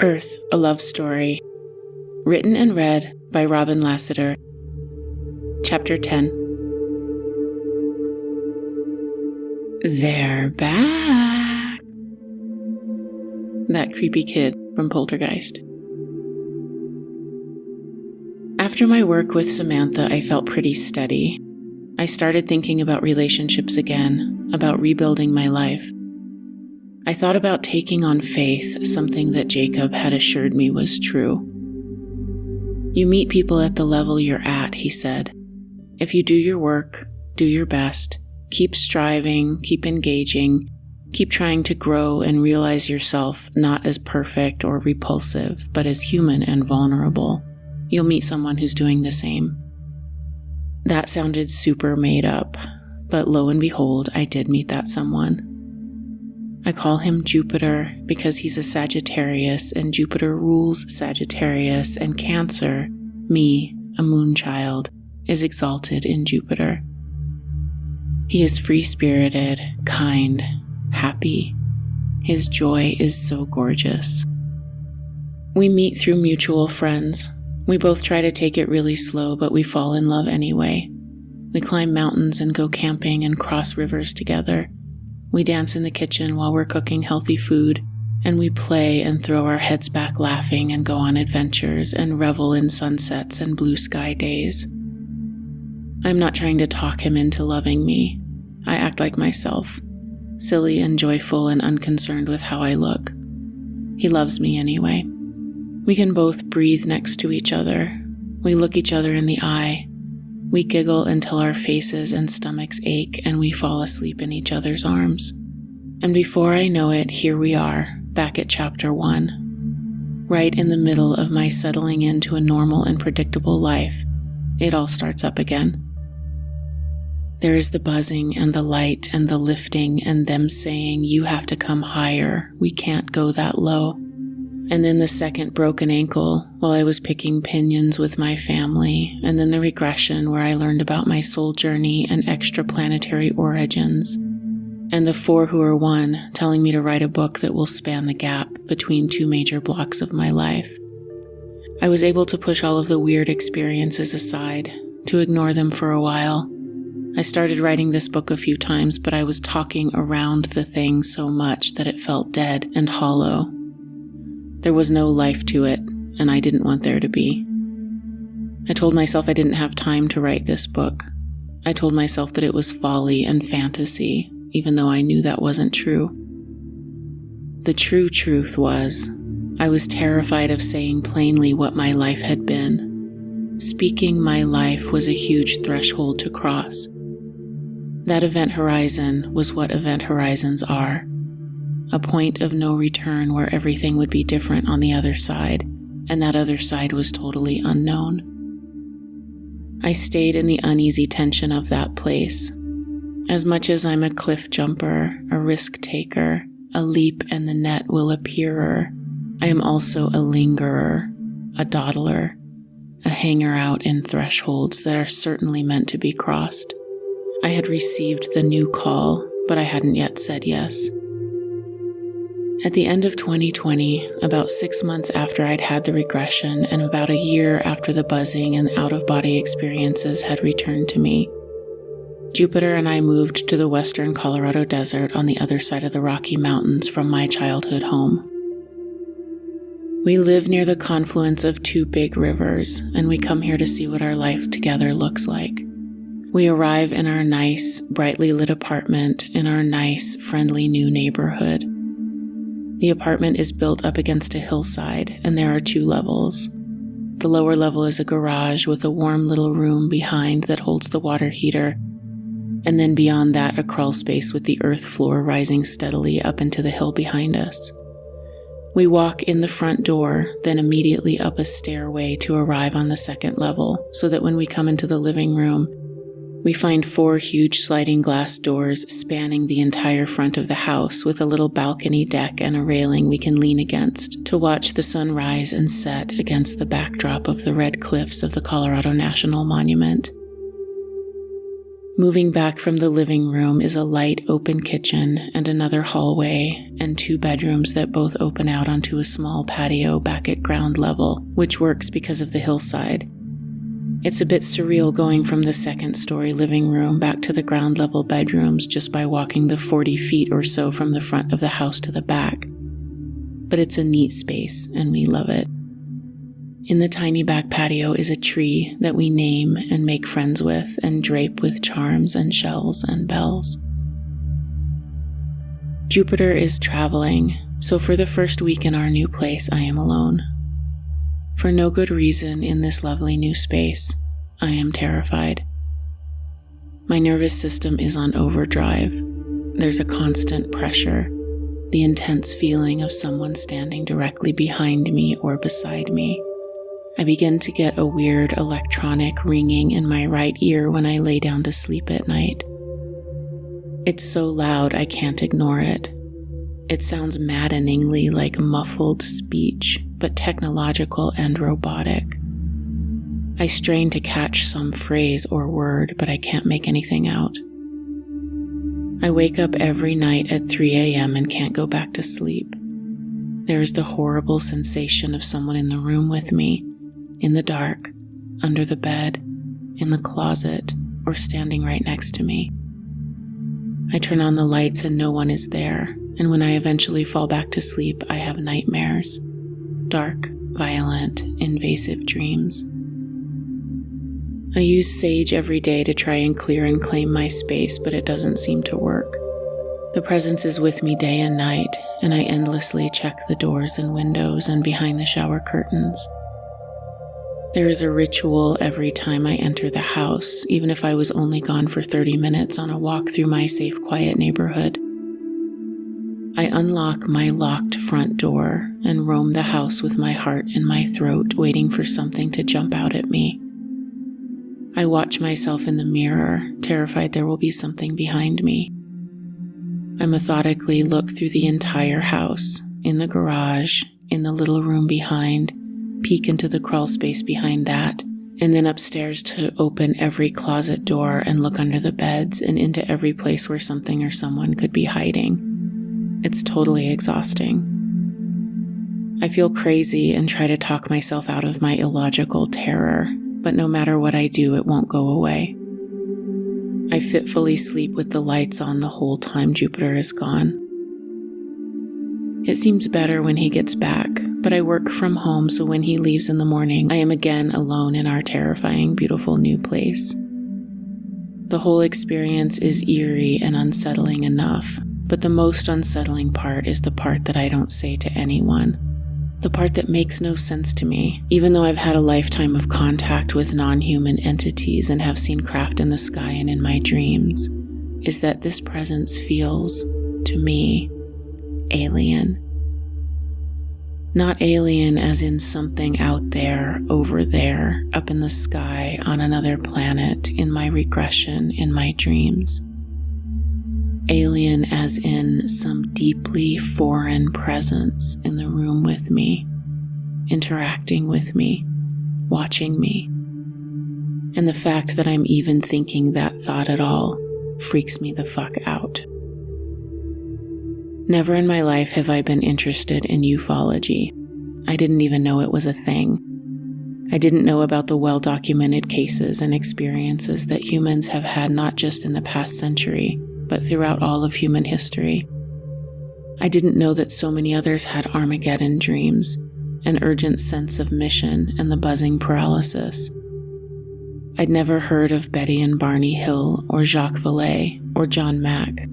Earth, a Love Story. Written and read by Robin Lassiter. Chapter 10. They're back. That creepy kid from Poltergeist. After my work with Samantha, I felt pretty steady. I started thinking about relationships again, about rebuilding my life. I thought about taking on faith, something that Jacob had assured me was true. You meet people at the level you're at, he said. If you do your work, do your best, keep striving, keep engaging, keep trying to grow and realize yourself not as perfect or repulsive, but as human and vulnerable, you'll meet someone who's doing the same. That sounded super made up, but lo and behold, I did meet that someone. I call him Jupiter because he's a Sagittarius and Jupiter rules Sagittarius, and Cancer, me, a moon child, is exalted in Jupiter. He is free-spirited, kind, happy. His joy is so gorgeous. We meet through mutual friends. We both try to take it really slow, but we fall in love anyway. We climb mountains and go camping and cross rivers together. We dance in the kitchen while we're cooking healthy food, and we play and throw our heads back laughing and go on adventures and revel in sunsets and blue sky days. I'm not trying to talk him into loving me. I act like myself, silly and joyful and unconcerned with how I look. He loves me anyway. We can both breathe next to each other. We look each other in the eye. We giggle until our faces and stomachs ache, and we fall asleep in each other's arms. And before I know it, here we are, back at chapter 1. Right in the middle of my settling into a normal and predictable life, it all starts up again. There is the buzzing and the light and the lifting and them saying, you have to come higher, we can't go that low. And then the second broken ankle while I was picking pinions with my family, and then the regression where I learned about my soul journey and extraplanetary origins, and the 4 who are one telling me to write a book that will span the gap between 2 major blocks of my life. I was able to push all of the weird experiences aside, to ignore them for a while. I started writing this book a few times, but I was talking around the thing so much that it felt dead and hollow. There was no life to it, and I didn't want there to be. I told myself I didn't have time to write this book. I told myself that it was folly and fantasy, even though I knew that wasn't true. The true truth was, I was terrified of saying plainly what my life had been. Speaking my life was a huge threshold to cross. That event horizon was what event horizons are. A point of no return where everything would be different on the other side, and that other side was totally unknown. I stayed in the uneasy tension of that place. As much as I'm a cliff jumper, a risk taker, a leap and the net will appearer, I am also a lingerer, a dawdler, a hanger out in thresholds that are certainly meant to be crossed. I had received the new call, but I hadn't yet said yes. At the end of 2020, about 6 months after I'd had the regression and about a year after the buzzing and out-of-body experiences had returned to me, Jupiter and I moved to the western Colorado desert on the other side of the Rocky Mountains from my childhood home. We live near the confluence of 2 big rivers, and we come here to see what our life together looks like. We arrive in our nice, brightly lit apartment in our nice, friendly new neighborhood. The apartment is built up against a hillside, and there are 2 levels. The lower level is a garage with a warm little room behind that holds the water heater, and then beyond that a crawl space with the earth floor rising steadily up into the hill behind us. We walk in the front door, then immediately up a stairway to arrive on the 2nd level, so that when we come into the living room, we find 4 huge sliding glass doors spanning the entire front of the house with a little balcony deck and a railing we can lean against to watch the sun rise and set against the backdrop of the red cliffs of the Colorado National Monument. Moving back from the living room is a light open kitchen and another hallway and 2 bedrooms that both open out onto a small patio back at ground level, which works because of the hillside. It's a bit surreal going from the 2nd-story living room back to the ground level bedrooms just by walking the 40 feet or so from the front of the house to the back. But it's a neat space and we love it. In the tiny back patio is a tree that we name and make friends with and drape with charms and shells and bells. Jupiter is traveling, so for the first week in our new place, I am alone. For no good reason in this lovely new space, I am terrified. My nervous system is on overdrive. There's a constant pressure, the intense feeling of someone standing directly behind me or beside me. I begin to get a weird electronic ringing in my right ear when I lay down to sleep at night. It's so loud I can't ignore it. It sounds maddeningly like muffled speech, but technological and robotic. I strain to catch some phrase or word, but I can't make anything out. I wake up every night at 3 a.m. and can't go back to sleep. There is the horrible sensation of someone in the room with me, in the dark, under the bed, in the closet, or standing right next to me. I turn on the lights and no one is there, and when I eventually fall back to sleep, I have nightmares. Dark, violent, invasive dreams. I use sage every day to try and clear and claim my space, but it doesn't seem to work. The presence is with me day and night, and I endlessly check the doors and windows and behind the shower curtains. There is a ritual every time I enter the house, even if I was only gone for 30 minutes on a walk through my safe, quiet neighborhood. I unlock my locked front door and roam the house with my heart in my throat, waiting for something to jump out at me. I watch myself in the mirror, terrified there will be something behind me. I methodically look through the entire house, in the garage, in the little room behind, peek into the crawl space behind that, and then upstairs to open every closet door and look under the beds and into every place where something or someone could be hiding. It's totally exhausting. I feel crazy and try to talk myself out of my illogical terror, but no matter what I do, it won't go away. I fitfully sleep with the lights on the whole time Jupiter is gone. It seems better when he gets back, but I work from home, so when he leaves in the morning, I am again alone in our terrifying, beautiful new place. The whole experience is eerie and unsettling enough, but the most unsettling part is the part that I don't say to anyone. The part that makes no sense to me, even though I've had a lifetime of contact with non-human entities and have seen craft in the sky and in my dreams, is that this presence feels, to me, alien. Not alien as in something out there, over there, up in the sky, on another planet, in my regression, in my dreams. Alien as in some deeply foreign presence in the room with me, interacting with me, watching me. And the fact that I'm even thinking that thought at all freaks me the fuck out. Never in my life have I been interested in ufology. I didn't even know it was a thing. I didn't know about the well-documented cases and experiences that humans have had not just in the past century, but throughout all of human history. I didn't know that so many others had Armageddon dreams, an urgent sense of mission, and the buzzing paralysis. I'd never heard of Betty and Barney Hill, or Jacques Vallée, or John Mack.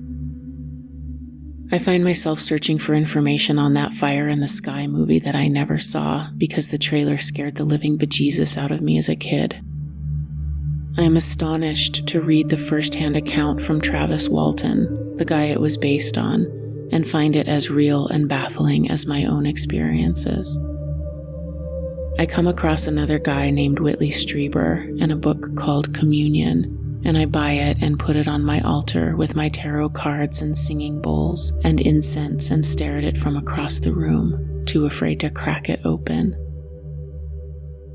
I find myself searching for information on that Fire in the Sky movie that I never saw because the trailer scared the living bejesus out of me as a kid. I am astonished to read the first-hand account from Travis Walton, the guy it was based on, and find it as real and baffling as my own experiences. I come across another guy named Whitley Strieber and a book called Communion, and I buy it and put it on my altar with my tarot cards and singing bowls and incense and stare at it from across the room, too afraid to crack it open.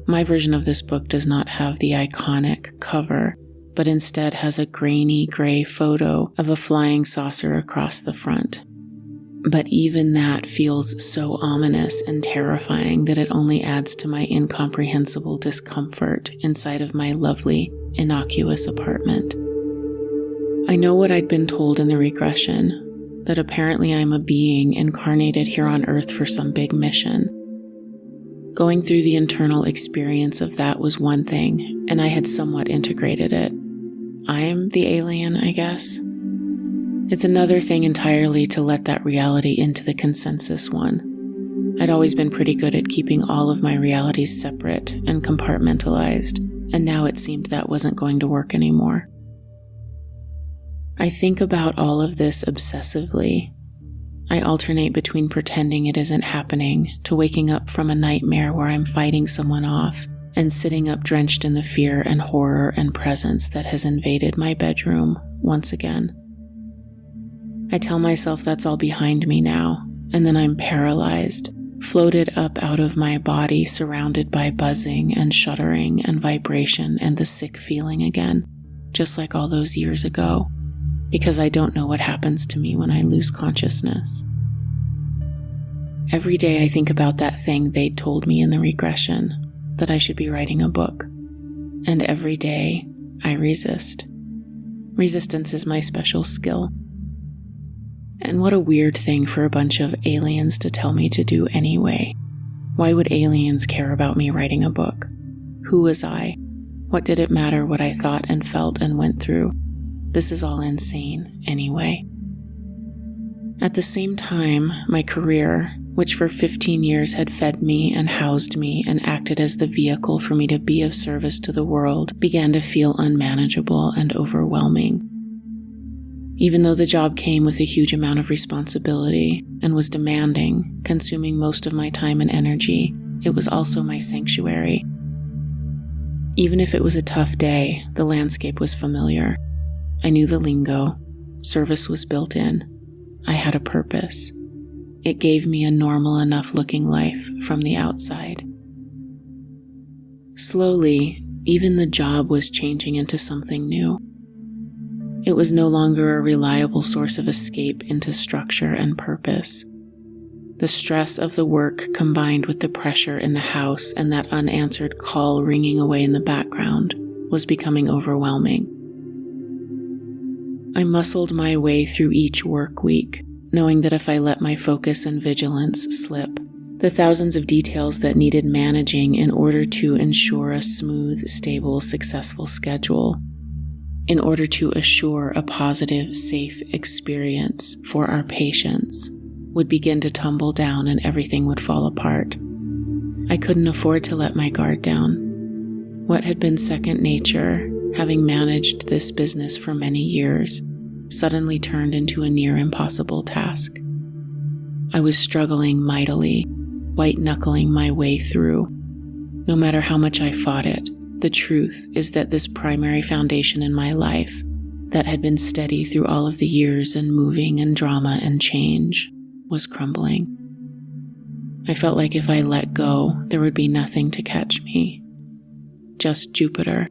My version of this book does not have the iconic cover, but instead has a grainy gray photo of a flying saucer across the front. But even that feels so ominous and terrifying that it only adds to my incomprehensible discomfort inside of my lovely, innocuous apartment. I know what I'd been told in the regression, that apparently I'm a being incarnated here on Earth for some big mission. Going through the internal experience of that was one thing, and I had somewhat integrated it. I'm the alien, I guess. It's another thing entirely to let that reality into the consensus one. I'd always been pretty good at keeping all of my realities separate and compartmentalized, and now it seemed that wasn't going to work anymore. I think about all of this obsessively. I alternate between pretending it isn't happening to waking up from a nightmare where I'm fighting someone off and sitting up drenched in the fear and horror and presence that has invaded my bedroom once again. I tell myself that's all behind me now, and then I'm paralyzed, floated up out of my body, surrounded by buzzing and shuddering and vibration and the sick feeling again, just like all those years ago, because I don't know what happens to me when I lose consciousness. Every day I think about that thing they told me in the regression, that I should be writing a book, and every day I resist. Resistance is my special skill. And what a weird thing for a bunch of aliens to tell me to do anyway. Why would aliens care about me writing a book? Who was I? What did it matter what I thought and felt and went through? This is all insane anyway. At the same time, my career, which for 15 years had fed me and housed me and acted as the vehicle for me to be of service to the world, began to feel unmanageable and overwhelming. Even though the job came with a huge amount of responsibility and was demanding, consuming most of my time and energy, it was also my sanctuary. Even if it was a tough day, the landscape was familiar. I knew the lingo. Service was built in. I had a purpose. It gave me a normal enough looking life from the outside. Slowly, even the job was changing into something new. It was no longer a reliable source of escape into structure and purpose. The stress of the work combined with the pressure in the house and that unanswered call ringing away in the background was becoming overwhelming. I muscled my way through each work week, knowing that if I let my focus and vigilance slip, the thousands of details that needed managing in order to ensure a smooth, stable, successful schedule, in order to assure a positive, safe experience for our patients, would begin to tumble down and everything would fall apart. I couldn't afford to let my guard down. What had been second nature, having managed this business for many years, suddenly turned into a near impossible task. I was struggling mightily, white-knuckling my way through. No matter how much I fought it, the truth is that this primary foundation in my life, that had been steady through all of the years and moving and drama and change, was crumbling. I felt like if I let go, there would be nothing to catch me. Just Jupiter.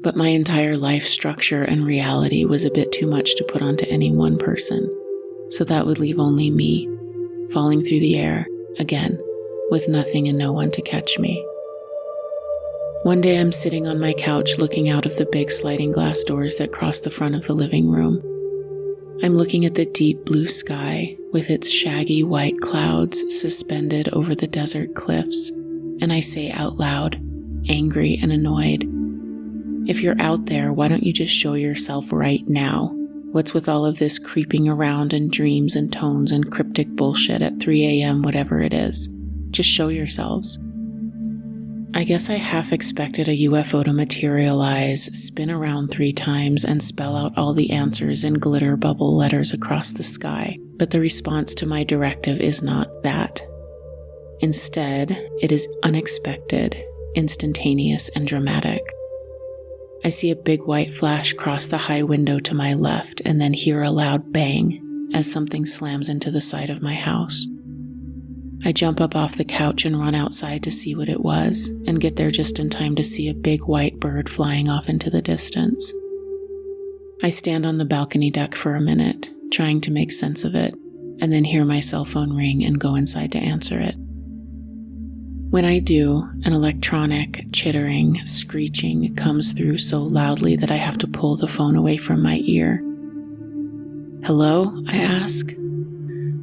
But my entire life structure and reality was a bit too much to put onto any one person, so that would leave only me, falling through the air, again, with nothing and no one to catch me. One day I'm sitting on my couch looking out of the big sliding glass doors that cross the front of the living room. I'm looking at the deep blue sky with its shaggy white clouds suspended over the desert cliffs, and I say out loud, angry and annoyed, "If you're out there, why don't you just show yourself right now? What's with all of this creeping around and dreams and tones and cryptic bullshit at 3 a.m., whatever it is? Just show yourselves." I guess I half expected a UFO to materialize, spin around 3 times, and spell out all the answers in glitter bubble letters across the sky, but the response to my directive is not that. Instead, it is unexpected, instantaneous, and dramatic. I see a big white flash cross the high window to my left and then hear a loud bang as something slams into the side of my house. I jump up off the couch and run outside to see what it was, and get there just in time to see a big white bird flying off into the distance. I stand on the balcony deck for a minute, trying to make sense of it, and then hear my cell phone ring and go inside to answer it. When I do, an electronic, chittering, screeching comes through so loudly that I have to pull the phone away from my ear. "Hello?" I ask.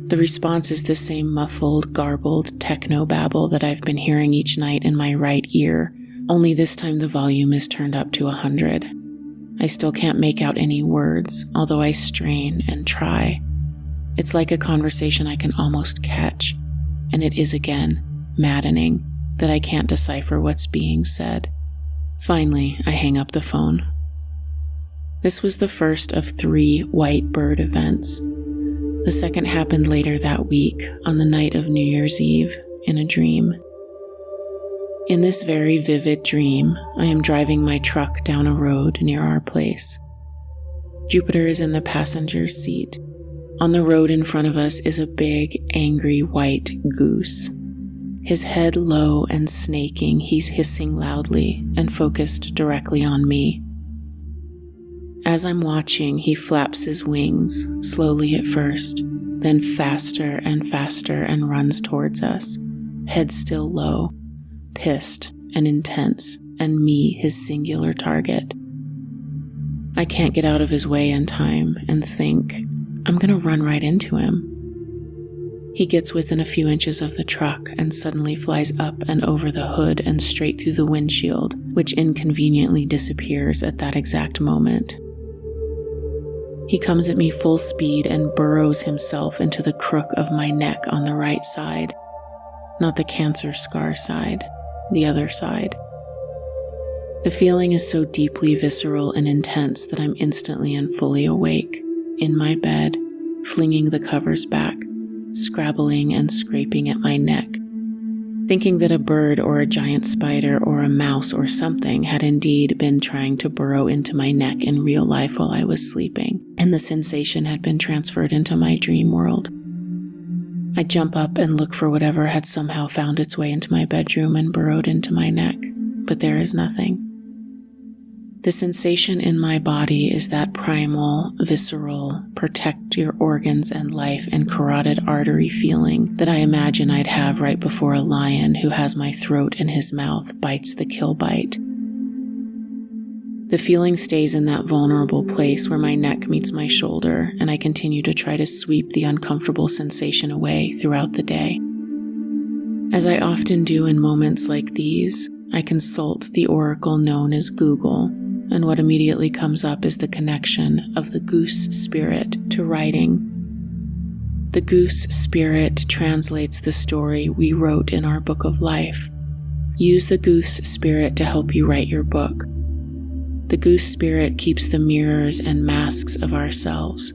The response is the same muffled, garbled techno-babble that I've been hearing each night in my right ear, only this time the volume is turned up to 100. I still can't make out any words, although I strain and try. It's like a conversation I can almost catch, and it is again maddening that I can't decipher what's being said. Finally, I hang up the phone. This was the first of 3 white bird events. The second happened later that week, on the night of New Year's Eve, in a dream. In this very vivid dream, I am driving my truck down a road near our place. Jupiter is in the passenger's seat. On the road in front of us is a big, angry white goose. His head low and snaking, he's hissing loudly and focused directly on me. As I'm watching, he flaps his wings, slowly at first, then faster and runs towards us, head still low, pissed and intense, and me his singular target. I can't get out of his way in time and think, I'm gonna run right into him. He gets within a few inches of the truck and suddenly flies up and over the hood and straight through the windshield, which inconveniently disappears at that exact moment. He comes at me full speed and burrows himself into the crook of my neck on the right side. Not the cancer scar side, the other side. The feeling is so deeply visceral and intense that I'm instantly and fully awake, in my bed, flinging the covers back, scrabbling and scraping at my neck, thinking that a bird or a giant spider or a mouse or something had indeed been trying to burrow into my neck in real life while I was sleeping, and the sensation had been transferred into my dream world. I jump up and look for whatever had somehow found its way into my bedroom and burrowed into my neck, but there is nothing. The sensation in my body is that primal, visceral, protect your organs and life and carotid artery feeling that I imagine I'd have right before a lion who has my throat in his mouth bites the kill bite. The feeling stays in that vulnerable place where my neck meets my shoulder, and I continue to try to sweep the uncomfortable sensation away throughout the day. As I often do in moments like these, I consult the oracle known as Google, and what immediately comes up is the connection of the goose spirit to writing. The goose spirit translates the story we wrote in our book of life. Use the goose spirit to help you write your book. The goose spirit keeps the mirrors and masks of ourselves.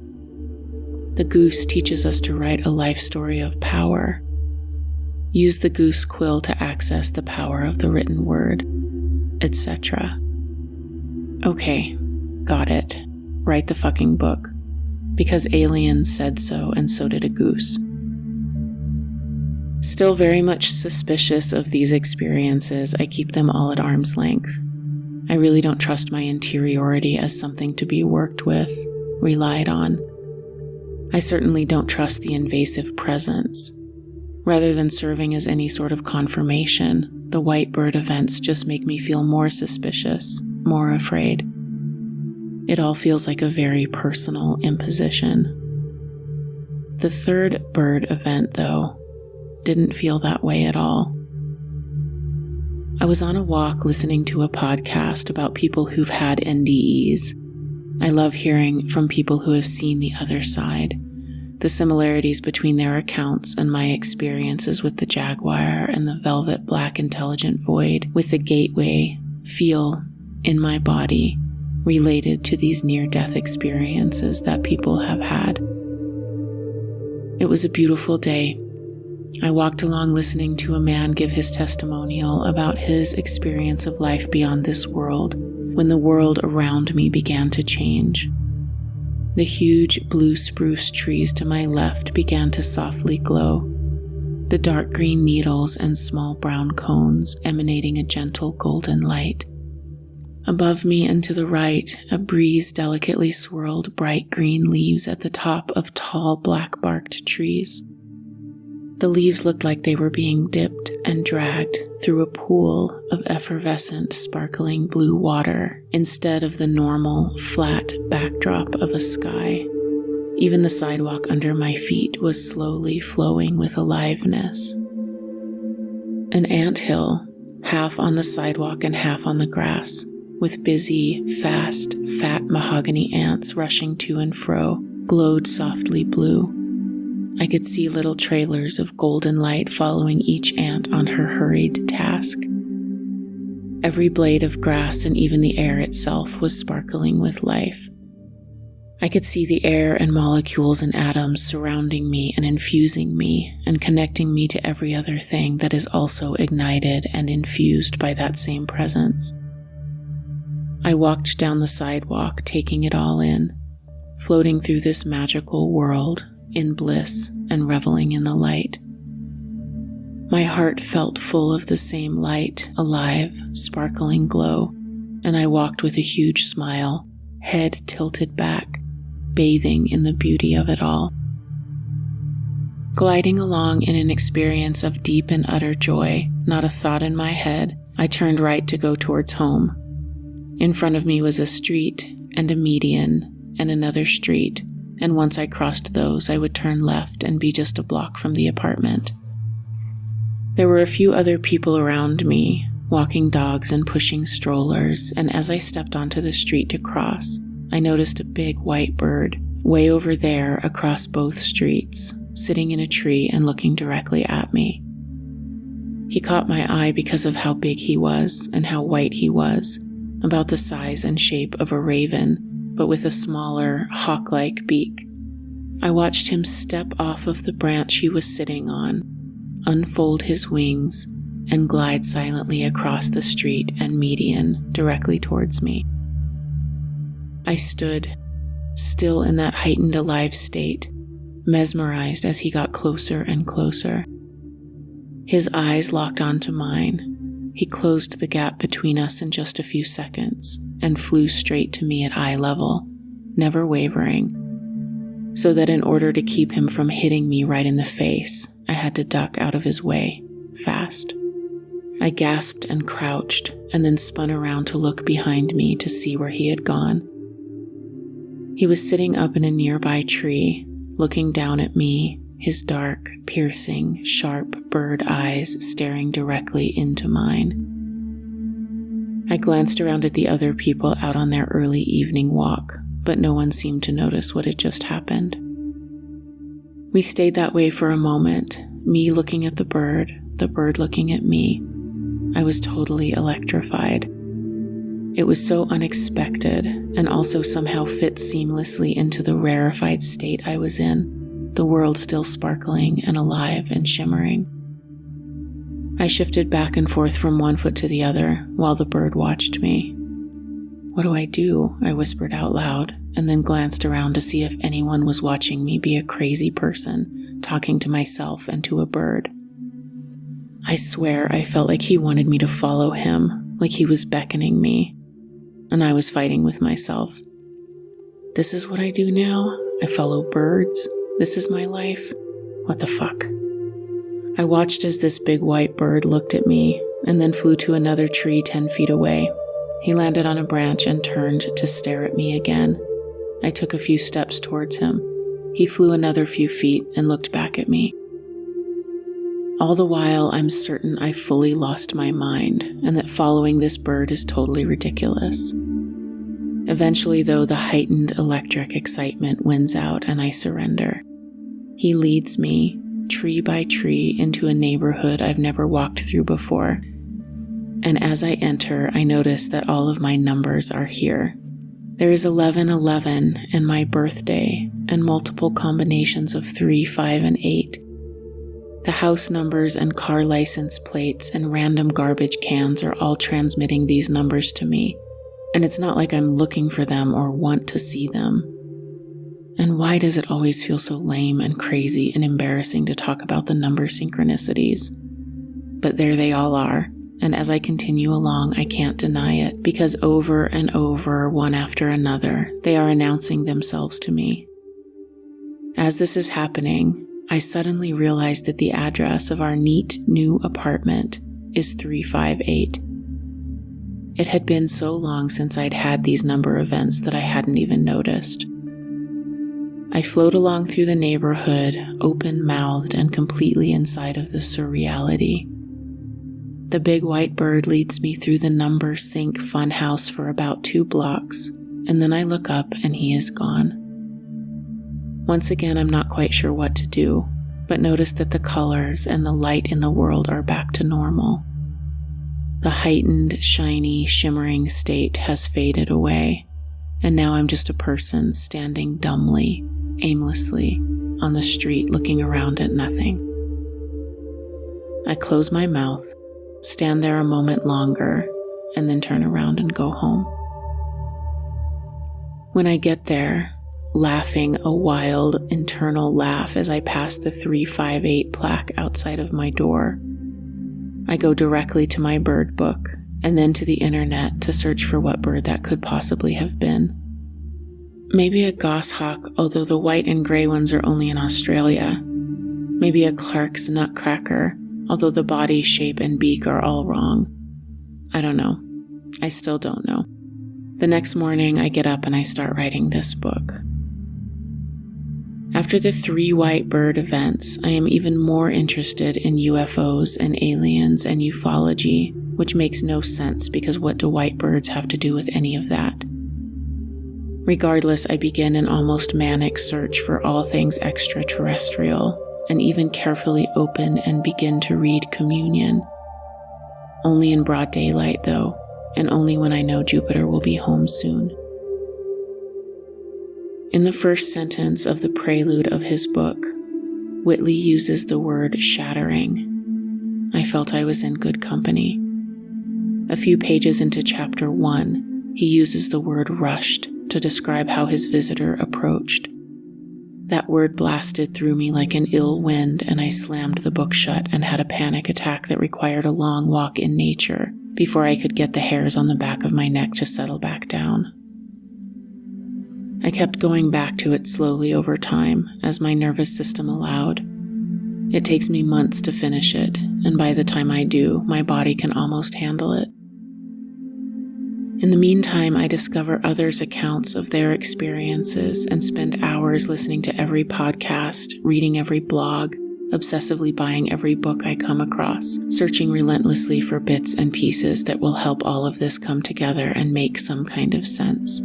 The goose teaches us to write a life story of power. Use the goose quill to access the power of the written word, etc. Okay, got it. Write the fucking book. Because aliens said so, and so did a goose. Still very much suspicious of these experiences, I keep them all at arm's length. I really don't trust my interiority as something to be worked with, relied on. I certainly don't trust the invasive presence. Rather than serving as any sort of confirmation, the white bird events just make me feel more suspicious, more afraid. It all feels like a very personal imposition. The third bird event, though, didn't feel that way at all. I was on a walk listening to a podcast about people who've had NDEs. I love hearing from people who have seen the other side, the similarities between their accounts and my experiences with the jaguar and the velvet black intelligent void with the gateway feel in my body related to these near-death experiences that people have had. It was a beautiful day. I walked along listening to a man give his testimonial about his experience of life beyond this world when the world around me began to change. The huge blue spruce trees to my left began to softly glow, the dark green needles and small brown cones emanating a gentle golden light. Above me and to the right, a breeze delicately swirled bright green leaves at the top of tall black-barked trees. The leaves looked like they were being dipped and dragged through a pool of effervescent, sparkling blue water instead of the normal, flat backdrop of a sky. Even the sidewalk under my feet was slowly flowing with aliveness. An anthill, half on the sidewalk and half on the grass, with busy, fast, fat mahogany ants rushing to and fro, glowed softly blue. I could see little trailers of golden light following each ant on her hurried task. Every blade of grass and even the air itself was sparkling with life. I could see the air and molecules and atoms surrounding me and infusing me and connecting me to every other thing that is also ignited and infused by that same presence. I walked down the sidewalk, taking it all in, floating through this magical world in bliss and reveling in the light. My heart felt full of the same light, alive, sparkling glow, and I walked with a huge smile, head tilted back, bathing in the beauty of it all. Gliding along in an experience of deep and utter joy, not a thought in my head, I turned right to go towards home. In front of me was a street and a median and another street, and once I crossed those, I would turn left and be just a block from the apartment. There were a few other people around me, walking dogs and pushing strollers, and as I stepped onto the street to cross, I noticed a big white bird way over there across both streets, sitting in a tree and looking directly at me. He caught my eye because of how big he was and how white he was, about the size and shape of a raven, but with a smaller, hawk-like beak. I watched him step off of the branch he was sitting on, unfold his wings, and glide silently across the street and median directly towards me. I stood, still in that heightened alive state, mesmerized as he got closer and closer. His eyes locked onto mine. He closed the gap between us in just a few seconds and flew straight to me at eye level, never wavering, so that in order to keep him from hitting me right in the face, I had to duck out of his way, fast. I gasped and crouched, and then spun around to look behind me to see where he had gone. He was sitting up in a nearby tree, looking down at me, his dark, piercing, sharp bird eyes staring directly into mine. I glanced around at the other people out on their early evening walk, but no one seemed to notice what had just happened. We stayed that way for a moment, me looking at the bird looking at me. I was totally electrified. It was so unexpected, and also somehow fit seamlessly into the rarefied state I was in, the world still sparkling and alive and shimmering. I shifted back and forth from one foot to the other while the bird watched me. "What do I do?" I whispered out loud, and then glanced around to see if anyone was watching me be a crazy person, talking to myself and to a bird. I swear I felt like he wanted me to follow him, like he was beckoning me, and I was fighting with myself. This is what I do now? I follow birds? This is my life? What the fuck? I watched as this big white bird looked at me and then flew to another tree 10 feet away. He landed on a branch and turned to stare at me again. I took a few steps towards him. He flew another few feet and looked back at me. All the while, I'm certain I fully lost my mind and that following this bird is totally ridiculous. Eventually, though, the heightened electric excitement wins out and I surrender. He leads me, tree by tree, into a neighborhood I've never walked through before. And as I enter, I notice that all of my numbers are here. There is 1111 and my birthday, and multiple combinations of 3, 5, and 8. The house numbers and car license plates and random garbage cans are all transmitting these numbers to me, and it's not like I'm looking for them or want to see them. And why does it always feel so lame and crazy and embarrassing to talk about the number synchronicities? But there they all are, and as I continue along, I can't deny it, because over and over, one after another, they are announcing themselves to me. As this is happening, I suddenly realize that the address of our neat new apartment is 358. It had been so long since I'd had these number events that I hadn't even noticed. I float along through the neighborhood, open-mouthed and completely inside of the surreality. The big white bird leads me through the number sync funhouse for about 2 blocks, and then I look up and he is gone. Once again, I'm not quite sure what to do, but notice that the colors and the light in the world are back to normal. The heightened, shiny, shimmering state has faded away, and now I'm just a person standing dumbly, aimlessly, on the street looking around at nothing. I close my mouth, stand there a moment longer, and then turn around and go home. When I get there, laughing a wild internal laugh as I pass the 358 plaque outside of my door, I go directly to my bird book and then to the internet to search for what bird that could possibly have been. Maybe a goshawk, although the white and gray ones are only in Australia. Maybe a Clark's nutcracker, although the body shape and beak are all wrong. I don't know. I still don't know. The next morning, I get up and I start writing this book. After the 3 white bird events, I am even more interested in UFOs and aliens and ufology, which makes no sense because what do white birds have to do with any of that? Regardless, I begin an almost manic search for all things extraterrestrial, and even carefully open and begin to read Communion. Only in broad daylight, though, and only when I know Jupiter will be home soon. In the first sentence of the prelude of his book, Whitley uses the word shattering. I felt I was in good company. A few pages into chapter 1, he uses the word rushed to describe how his visitor approached. That word blasted through me like an ill wind, and I slammed the book shut and had a panic attack that required a long walk in nature before I could get the hairs on the back of my neck to settle back down. I kept going back to it slowly over time as my nervous system allowed. It takes me months to finish it, and by the time I do, my body can almost handle it. In the meantime, I discover others' accounts of their experiences and spend hours listening to every podcast, reading every blog, obsessively buying every book I come across, searching relentlessly for bits and pieces that will help all of this come together and make some kind of sense.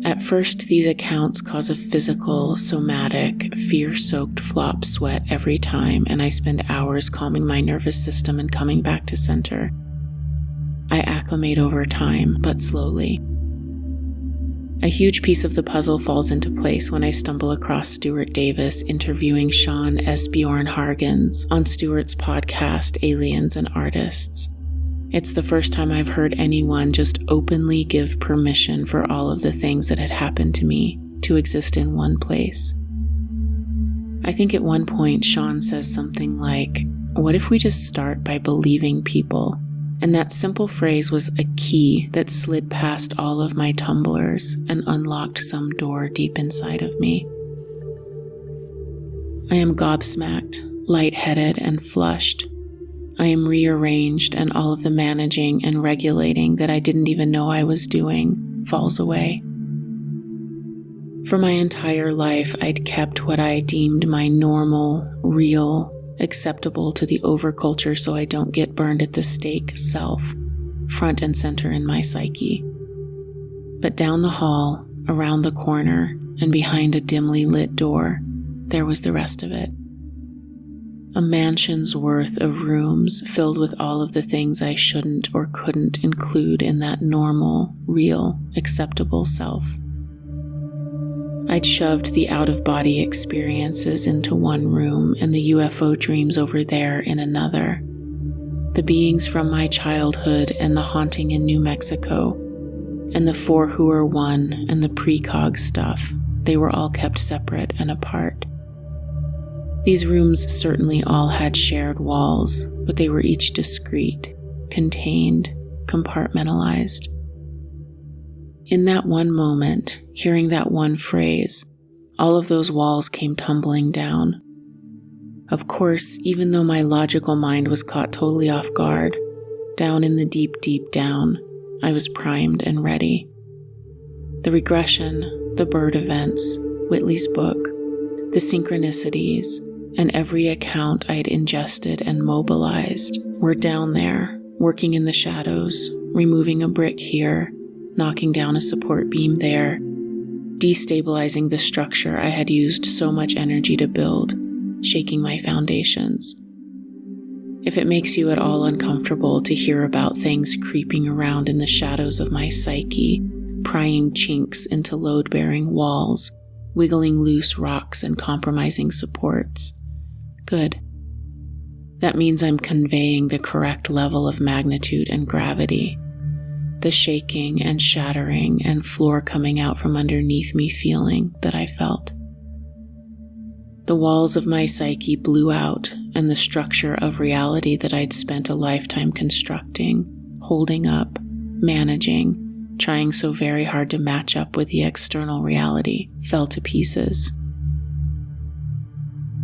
At first, these accounts cause a physical, somatic, fear-soaked flop sweat every time, and I spend hours calming my nervous system and coming back to center. I acclimate over time, but slowly. A huge piece of the puzzle falls into place when I stumble across Stuart Davis interviewing Sean Esbjorn Hargens on Stuart's podcast, Aliens and Artists. It's the first time I've heard anyone just openly give permission for all of the things that had happened to me to exist in one place. I think at one point Sean says something like, "What if we just start by believing people?" And that simple phrase was a key that slid past all of my tumblers and unlocked some door deep inside of me. I am gobsmacked, lightheaded, and flushed. I am rearranged, and all of the managing and regulating that I didn't even know I was doing falls away. For my entire life, I'd kept what I deemed my normal, real, acceptable to the overculture so I don't get burned at the stake self, front and center in my psyche. But down the hall, around the corner, and behind a dimly lit door, there was the rest of it. A mansion's worth of rooms filled with all of the things I shouldn't or couldn't include in that normal, real, acceptable self. I'd shoved the out-of-body experiences into one room and the UFO dreams over there in another. The beings from my childhood and the haunting in New Mexico, and the 4 who are one and the precog stuff, they were all kept separate and apart. These rooms certainly all had shared walls, but they were each discrete, contained, compartmentalized. In that one moment, hearing that one phrase, all of those walls came tumbling down. Of course, even though my logical mind was caught totally off guard, down in the deep, deep down, I was primed and ready. The regression, the bird events, Whitley's book, the synchronicities, and every account I'd ingested and mobilized were down there, working in the shadows, removing a brick here, knocking down a support beam there, destabilizing the structure I had used so much energy to build, shaking my foundations. If it makes you at all uncomfortable to hear about things creeping around in the shadows of my psyche, prying chinks into load-bearing walls, wiggling loose rocks and compromising supports, good. That means I'm conveying the correct level of magnitude and gravity. The shaking and shattering and floor coming out from underneath me feeling that I felt. The walls of my psyche blew out, and the structure of reality that I'd spent a lifetime constructing, holding up, managing, trying so very hard to match up with the external reality, fell to pieces.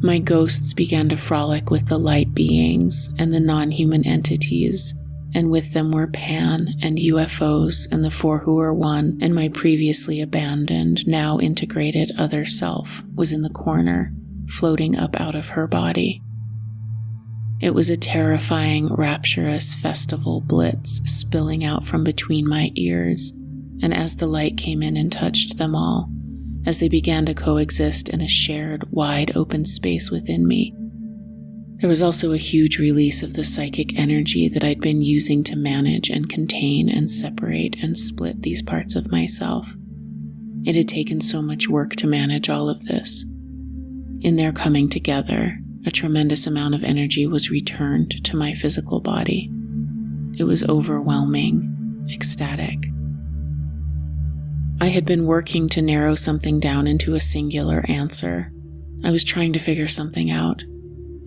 My ghosts began to frolic with the light beings and the non-human entities, and with them were Pan and UFOs and the Four Who Are One, and my previously abandoned, now integrated other self was in the corner, floating up out of her body. It was a terrifying, rapturous festival blitz spilling out from between my ears, and as the light came in and touched them all, as they began to coexist in a shared, wide open space within me, there was also a huge release of the psychic energy that I'd been using to manage and contain and separate and split these parts of myself. It had taken so much work to manage all of this. In their coming together, a tremendous amount of energy was returned to my physical body. It was overwhelming, ecstatic. I had been working to narrow something down into a singular answer. I was trying to figure something out.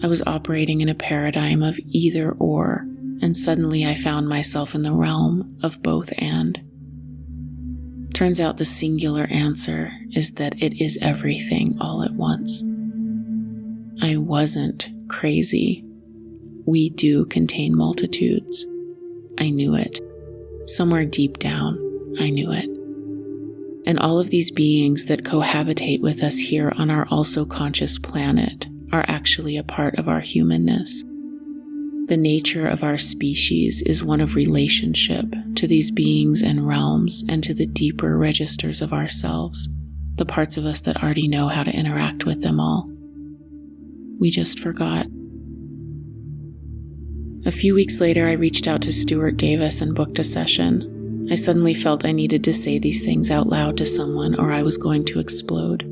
I was operating in a paradigm of either or, and suddenly I found myself in the realm of both and. Turns out the singular answer is that it is everything all at once. I wasn't crazy. We do contain multitudes. I knew it. Somewhere deep down, I knew it. And all of these beings that cohabitate with us here on our also conscious planet are actually a part of our humanness. The nature of our species is one of relationship to these beings and realms and to the deeper registers of ourselves, the parts of us that already know how to interact with them all. We just forgot. A few weeks later, I reached out to Stuart Davis and booked a session. I suddenly felt I needed to say these things out loud to someone or I was going to explode.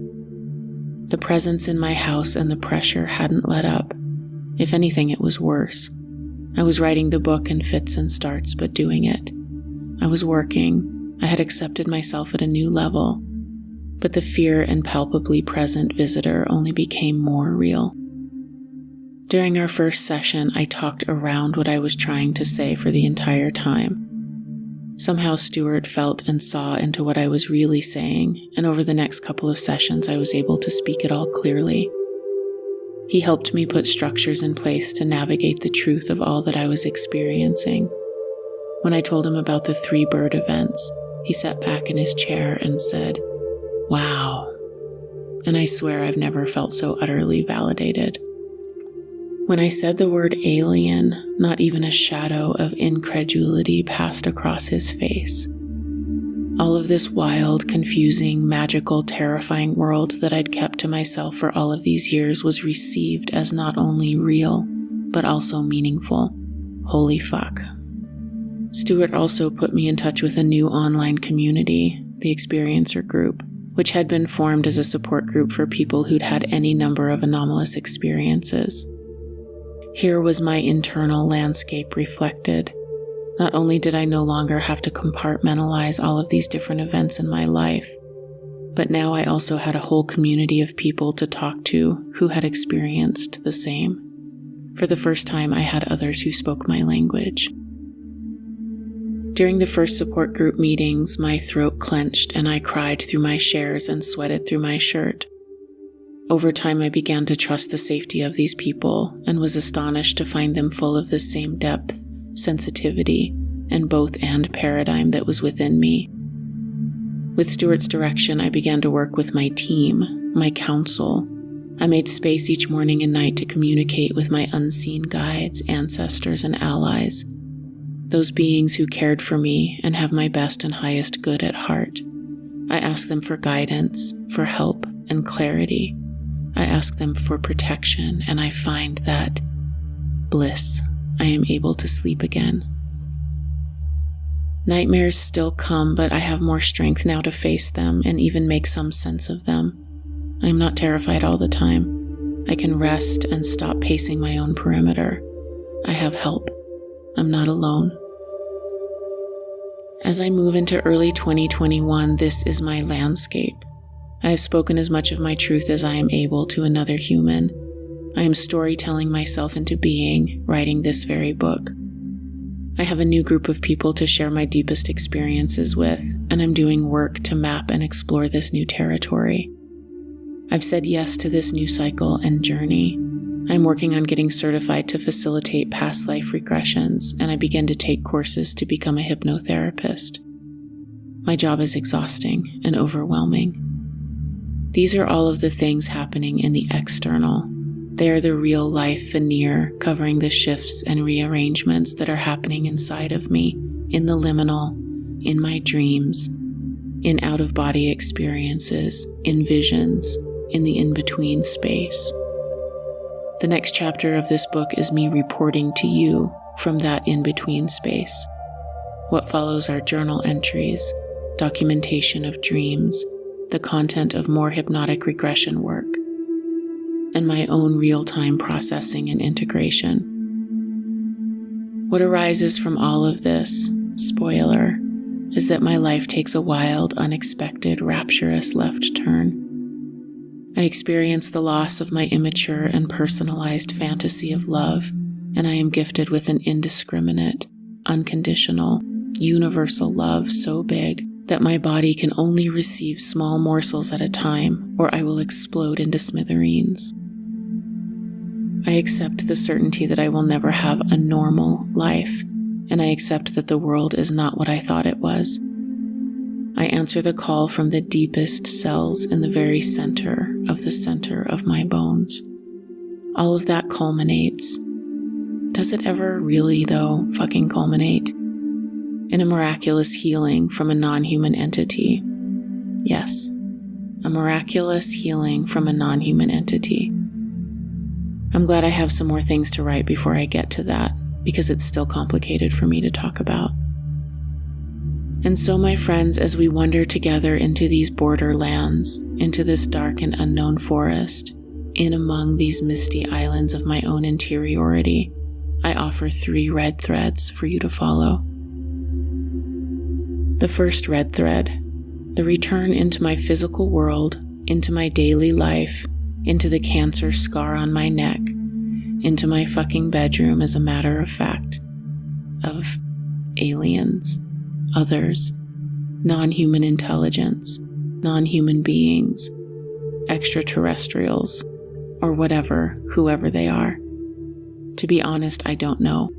The presence in my house and the pressure hadn't let up. If anything, it was worse. I was writing the book in fits and starts, but doing it. I was working. I had accepted myself at a new level. But the fear and palpably present visitor only became more real. During our first session, I talked around what I was trying to say for the entire time. Somehow Stuart felt and saw into what I was really saying, and over the next couple of sessions I was able to speak it all clearly. He helped me put structures in place to navigate the truth of all that I was experiencing. When I told him about the 3 bird events, he sat back in his chair and said, "Wow." And I swear I've never felt so utterly validated. When I said the word alien, not even a shadow of incredulity passed across his face. All of this wild, confusing, magical, terrifying world that I'd kept to myself for all of these years was received as not only real, but also meaningful. Holy fuck. Stuart also put me in touch with a new online community, the Experiencer Group, which had been formed as a support group for people who'd had any number of anomalous experiences. Here was my internal landscape reflected. Not only did I no longer have to compartmentalize all of these different events in my life, but now I also had a whole community of people to talk to who had experienced the same. For the first time, I had others who spoke my language. During the first support group meetings, my throat clenched and I cried through my shares and sweated through my shirt. Over time, I began to trust the safety of these people and was astonished to find them full of the same depth, sensitivity, and both-and paradigm that was within me. With Stuart's direction, I began to work with my team, my council. I made space each morning and night to communicate with my unseen guides, ancestors, and allies, those beings who cared for me and have my best and highest good at heart. I asked them for guidance, for help, and clarity. I ask them for protection, and I find that bliss. I am able to sleep again. Nightmares still come, but I have more strength now to face them and even make some sense of them. I am not terrified all the time. I can rest and stop pacing my own perimeter. I have help. I'm not alone. As I move into early 2021, this is my landscape. I have spoken as much of my truth as I am able to another human. I am storytelling myself into being, writing this very book. I have a new group of people to share my deepest experiences with, and I'm doing work to map and explore this new territory. I've said yes to this new cycle and journey. I'm working on getting certified to facilitate past life regressions, and I begin to take courses to become a hypnotherapist. My job is exhausting and overwhelming. These are all of the things happening in the external. They are the real life veneer covering the shifts and rearrangements that are happening inside of me, in the liminal, in my dreams, in out-of-body experiences, in visions, in the in-between space. The next chapter of this book is me reporting to you from that in-between space. What follows are journal entries, documentation of dreams, the content of more hypnotic regression work, and my own real-time processing and integration. What arises from all of this, spoiler, is that my life takes a wild, unexpected, rapturous left turn. I experience the loss of my immature and personalized fantasy of love, and I am gifted with an indiscriminate, unconditional, universal love so big that my body can only receive small morsels at a time, or I will explode into smithereens. I accept the certainty that I will never have a normal life, and I accept that the world is not what I thought it was. I answer the call from the deepest cells in the very center of my bones. All of that culminates. Does it ever really, though, fucking culminate? In a miraculous healing from a non-human entity. Yes, a miraculous healing from a non-human entity. I'm glad I have some more things to write before I get to that, because it's still complicated for me to talk about. And so, my friends, as we wander together into these borderlands, into this dark and unknown forest, in among these misty islands of my own interiority, I offer 3 red threads for you to follow. The first red thread, the return into my physical world, into my daily life, into the cancer scar on my neck, into my fucking bedroom, as a matter of fact, of aliens, others, non-human intelligence, non-human beings, extraterrestrials, or whatever, whoever they are. To be honest, I don't know.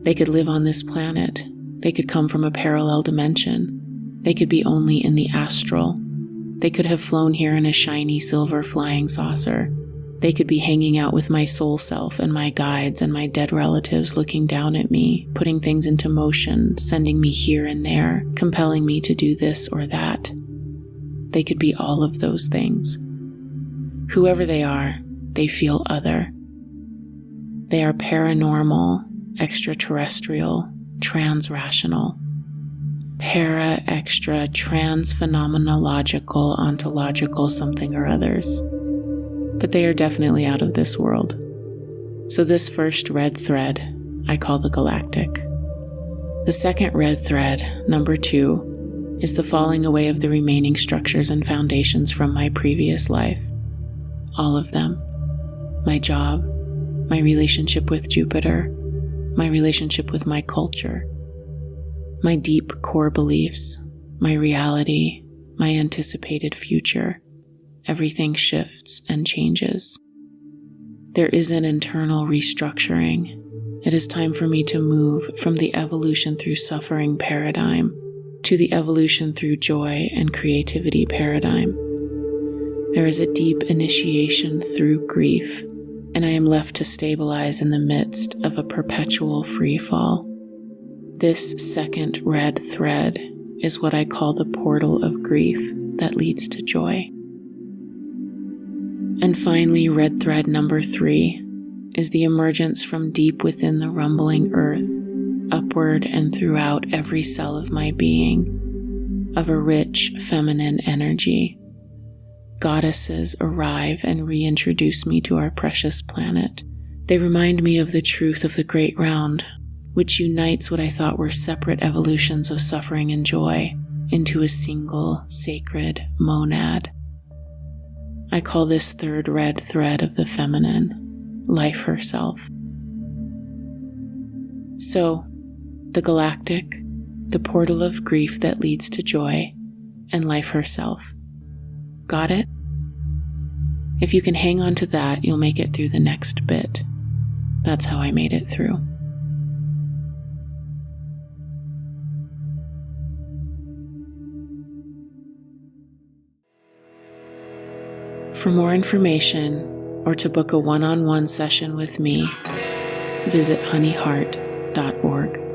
They could live on this planet. They could come from a parallel dimension. They could be only in the astral. They could have flown here in a shiny silver flying saucer. They could be hanging out with my soul self and my guides and my dead relatives, looking down at me, putting things into motion, sending me here and there, compelling me to do this or that. They could be all of those things. Whoever they are, they feel other. They are paranormal, extraterrestrial, transrational. Para, extra, trans, phenomenological, ontological, something or others. But they are definitely out of this world. So this first red thread, I call the galactic. The second red thread, number 2, is the falling away of the remaining structures and foundations from my previous life. All of them. My job, my relationship with Jupiter, my relationship with my culture, my deep core beliefs, my reality, my anticipated future. Everything shifts and changes. There is an internal restructuring. It is time for me to move from the evolution through suffering paradigm to the evolution through joy and creativity paradigm. There is a deep initiation through grief, and I am left to stabilize in the midst of a perpetual free fall. This second red thread is what I call the portal of grief that leads to joy. And finally, red thread number 3 is the emergence from deep within the rumbling earth, upward and throughout every cell of my being, of a rich feminine energy. Goddesses arrive and reintroduce me to our precious planet. They remind me of the truth of the great round, which unites what I thought were separate evolutions of suffering and joy into a single sacred monad. I call this third red thread of the feminine, life herself. So, the galactic, the portal of grief that leads to joy, and life herself. Got it? If you can hang on to that, you'll make it through the next bit. That's how I made it through. For more information, or to book a one-on-one session with me, visit honeyheart.org.